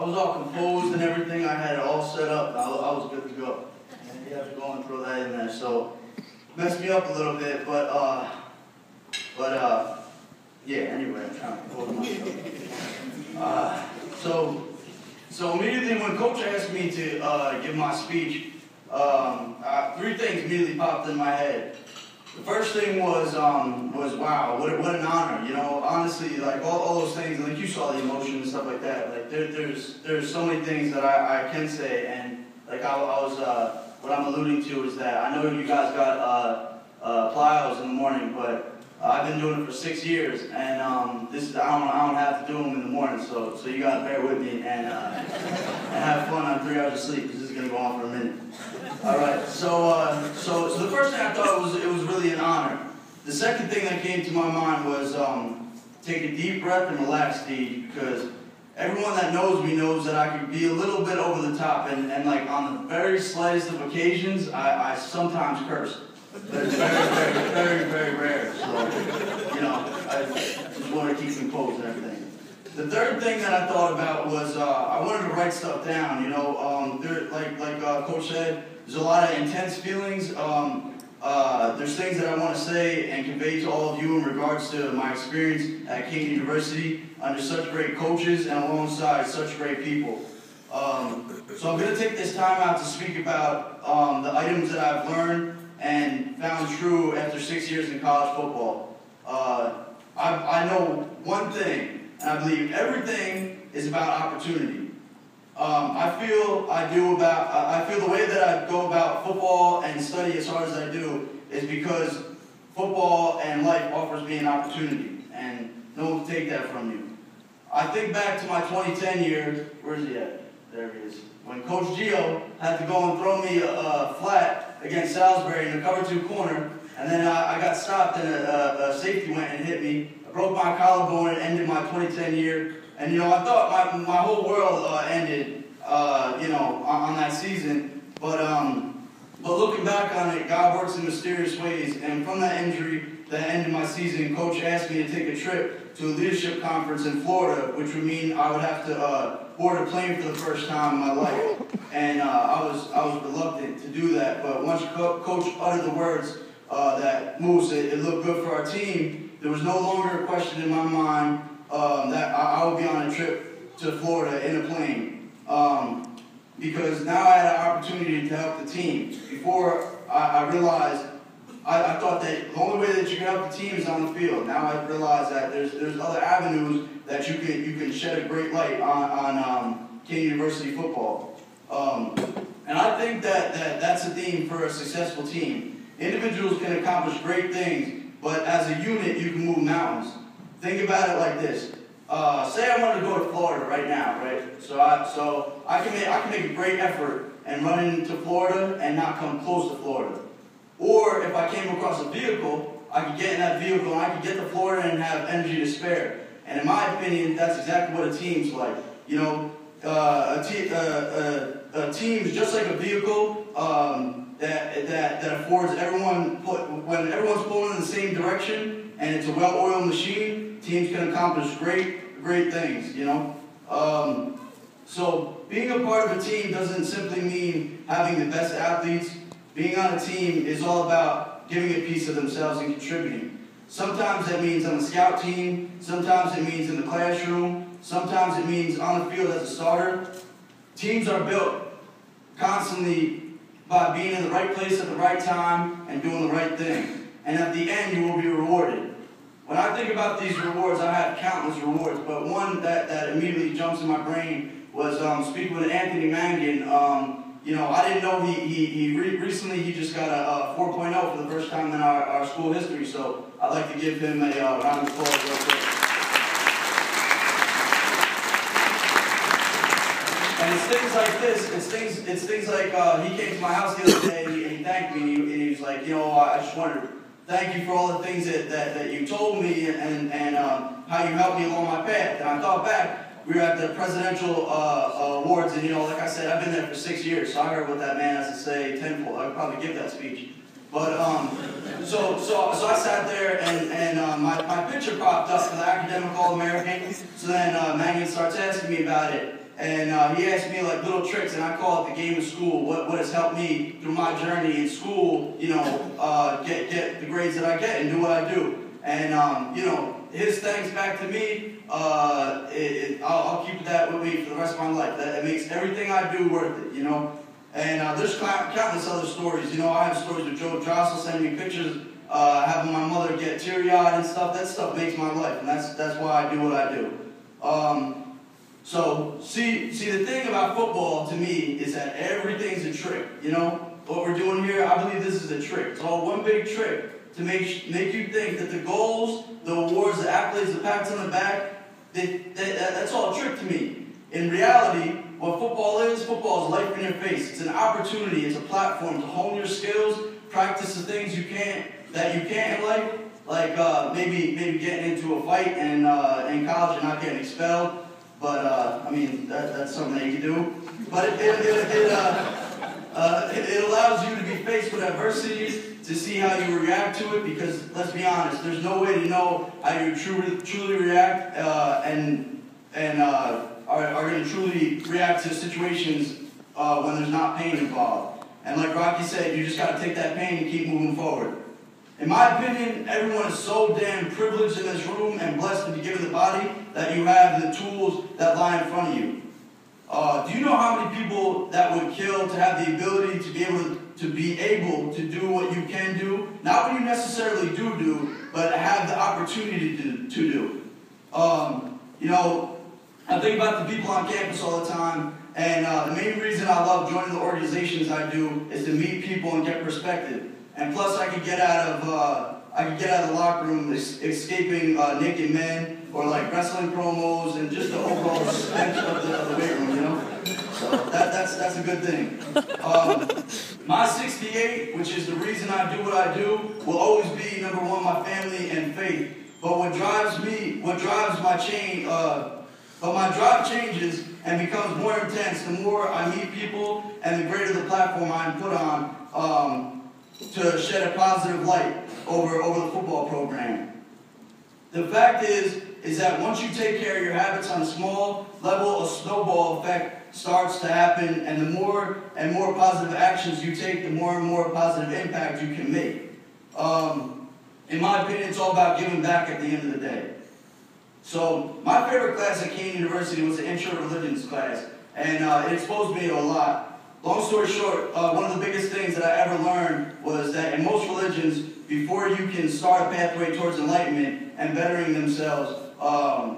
I was all composed and everything. I had it all set up. I was good to go. And you have to go and throw that in there. So messed me up a little bit, but yeah. Anyway, I'm trying to compose myself. So immediately when Coach asked me to give my speech, three things immediately popped in my head. The first thing was wow, what an honor, you know. Honestly, like all those things, like you saw the emotion and stuff like that. Like there's so many things that I can say, and like what I'm alluding to is that I know you guys got plyos in the morning, but I've been doing it for 6 years, and I don't have to do them in the morning, so you gotta bear with me and have fun on 3 hours of sleep, because this is gonna go on for a minute. All right, so the first thing I thought it was really an honor. The second thing that came to my mind was take a deep breath and relax, Steve, because everyone that knows me knows that I can be a little bit over the top, and like on the very slightest of occasions, I sometimes curse. But it's very rare. So, you know, I just want to keep composed and everything. The third thing that I thought about was I wanted to write stuff down. You know, like Coach said, there's a lot of intense feelings. There's things that I want to say and convey to all of you in regards to my experience at Kean University under such great coaches and alongside such great people. So I'm going to take this time out to speak about the items that I've learned and found true after 6 years in college football. I know one thing, and I believe everything is about opportunity. I feel the way that I go about football and study as hard as I do is because football and life offers me an opportunity, and no one can take that from you. I think back to my 2010 year. Where's he at? There he is. When Coach Gio had to go and throw me a flat against Salisbury in the cover 2 corner, and then I got stopped and a safety went and hit me. I broke my collarbone and ended my 2010 year. And, you know, I thought my whole world ended, you know, on that season. But looking back on it, God works in mysterious ways. And from that injury that ended my season, Coach asked me to take a trip to a leadership conference in Florida, which would mean I would have to board a plane for the first time in my life. And I was reluctant to do that. But once Coach uttered the words that Moose, it looked good for our team, there was no longer a question in my mind that I would be on a trip to Florida in a plane. Because now I had an opportunity to help the team. Before I realized, I thought that the only way that you can help the team is on the field. Now I realize that there's other avenues that you can shed a great light on Kean University football. And I think that's a theme for a successful team. Individuals can accomplish great things, but as a unit, you can move mountains. Think about it like this. Say I wanted to go to Florida right now, right? So I can make a great effort and run into Florida and not come close to Florida. Or if I came across a vehicle, I could get in that vehicle and I could get to Florida and have energy to spare. And in my opinion, that's exactly what a team's like. You know, a team is just like a vehicle that affords everyone, when everyone's pulling in the same direction and it's a well-oiled machine, teams can accomplish great things, you know. So being a part of a team doesn't simply mean having the best athletes. Being on a team is all about giving a piece of themselves and contributing. Sometimes that means on the scout team, sometimes it means in the classroom, sometimes it means on the field as a starter. Teams are built constantly by being in the right place at the right time and doing the right thing. And at the end, you will be rewarded. When I think about these rewards, I have countless rewards, but one that immediately jumps in my brain was speaking with Anthony Mangan. You know, I didn't know recently he just got a 4.0 for the first time in our school history, so I'd like to give him a round of applause real quick. And it's things like this, it's things like he came to my house the other day and he thanked me and he was like, you know, I just wanted to thank you for all the things that you told me and how you helped me along my path. And I thought back, we were at the presidential awards, and you know, like I said, I've been there for 6 years, so I heard what that man has to say tenfold. I could probably give that speech. But so I sat there, and my picture popped up for the academic All-American. So then Mangan starts asking me about it, And he asked me like little tricks, and I call it the game of school. What has helped me through my journey in school, you know, get the grades that I get and do what I do. And you know, his thanks back to me, I'll keep that with me for the rest of my life. That makes everything I do worth it, you know. And there's countless other stories. You know, I have stories with Joe Jostle sending me pictures, having my mother get teary-eyed and stuff. That stuff makes my life, and that's why I do what I do. So, see, the thing about football to me is that everything's a trick, you know? What we're doing here, I believe this is a trick. It's all one big trick to make you think that the goals, the awards, the accolades, the pats on the back, that's all a trick to me. In reality, what football is life in your face. It's an opportunity, it's a platform to hone your skills, practice the things that you can't in life, like maybe getting into a fight in college and not getting expelled. But, I mean, that's something that you can do. But it allows you to be faced with adversity, to see how you react to it, because, let's be honest, there's no way to know how you truly react and are going to truly react to situations when there's not pain involved. And like Rocky said, you just got to take that pain and keep moving forward. In my opinion, everyone is so damn privileged in this room and blessed to be given the body that you have the tools that lie in front of you. Do you know how many people that would kill to have the ability to be able to do what you can do? Not what you necessarily do, but have the opportunity to do. You know, I think about the people on campus all the time, and the main reason I love joining the organizations I do is to meet people and get perspective. And plus, I could get out of the locker room escaping naked men or like wrestling promos and just the overall stench of the weight room, you know. So that's a good thing. My 68, which is the reason I do what I do, will always be number one, my family and faith. But my drive changes and becomes more intense the more I meet people and the greater the platform I'm put on. To shed a positive light over the football program. The fact is that once you take care of your habits on a small level, a snowball effect starts to happen, and the more and more positive actions you take, the more and more positive impact you can make. In my opinion, it's all about giving back at the end of the day. So my favorite class at Kean University was the Intro to Religions class, and it exposed me to a lot. Long story short, one of the biggest things that I ever learned was that in most religions, before you can start a pathway towards enlightenment and bettering themselves,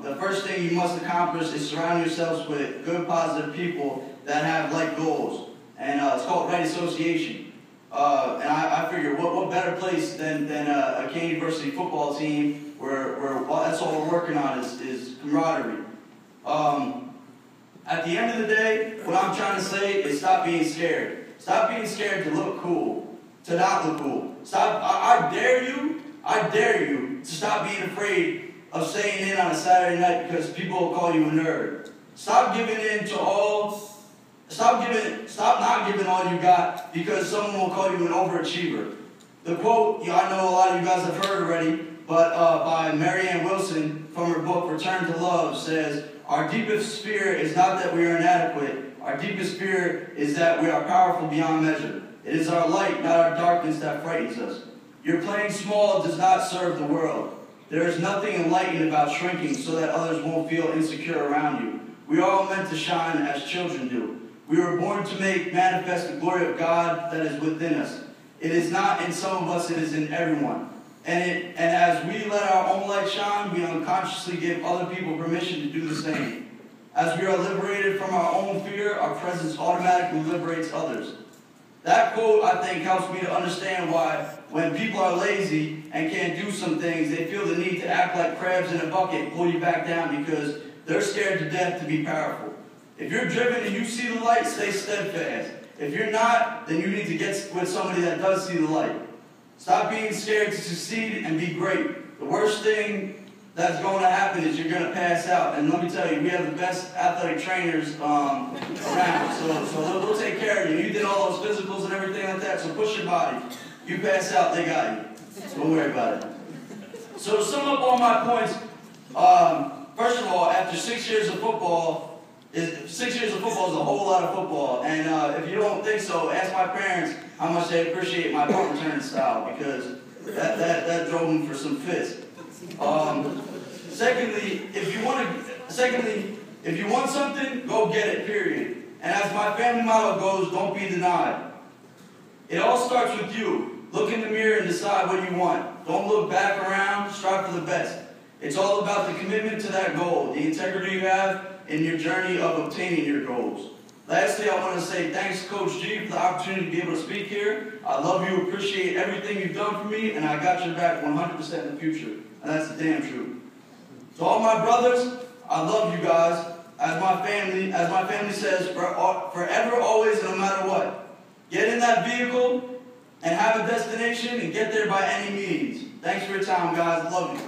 the first thing you must accomplish is surround yourselves with good, positive people that have like goals. And it's called right association. And I figure, what better place than a Kean University football team where that's all we're working on is camaraderie. At the end of the day, what I'm trying to say is stop being scared. Stop being scared to look cool, to not look cool. Stop. I dare you to stop being afraid of staying in on a Saturday night because people will call you a nerd. Stop giving in to all. Stop not giving all you got because someone will call you an overachiever. The quote, I know a lot of you guys have heard already, but by Marianne Wilson from her book Return to Love says, "Our deepest fear is not that we are inadequate. Our deepest fear is that we are powerful beyond measure. It is our light, not our darkness, that frightens us. Your playing small does not serve the world. There is nothing enlightened about shrinking so that others won't feel insecure around you. We are all meant to shine as children do. We were born to make manifest the glory of God that is within us. It is not in some of us, it is in everyone. And as we let our own light shine, we unconsciously give other people permission to do the same. As we are liberated from our own fear, our presence automatically liberates others." That quote, I think, helps me to understand why when people are lazy and can't do some things, they feel the need to act like crabs in a bucket and pull you back down because they're scared to death to be powerful. If you're driven and you see the light, stay steadfast. If you're not, then you need to get with somebody that does see the light. Stop being scared to succeed and be great. The worst thing that's going to happen is you're going to pass out. And let me tell you, we have the best athletic trainers around. So they'll take care of you. You did all those physicals and everything like that, so push your body. You pass out, they got you. Don't worry about it. So to sum up all my points, first of all, after 6 years of football, 6 years of football is a whole lot of football. And if you don't think so, ask my parents how much they appreciate my punt return style, because that drove them for some fits. Secondly, if you want something, go get it, period. And as my family motto goes, don't be denied. It all starts with you. Look in the mirror and decide what you want. Don't look back around, strive for the best. It's all about the commitment to that goal, the integrity you have in your journey of obtaining your goals. Lastly, I want to say thanks to Coach G for the opportunity to be able to speak here. I love you, appreciate everything you've done for me, and I got your back 100% in the future. And that's the damn truth. To all my brothers, I love you guys. As my family says, forever, always, and no matter what. Get in that vehicle and have a destination and get there by any means. Thanks for your time, guys. Love you.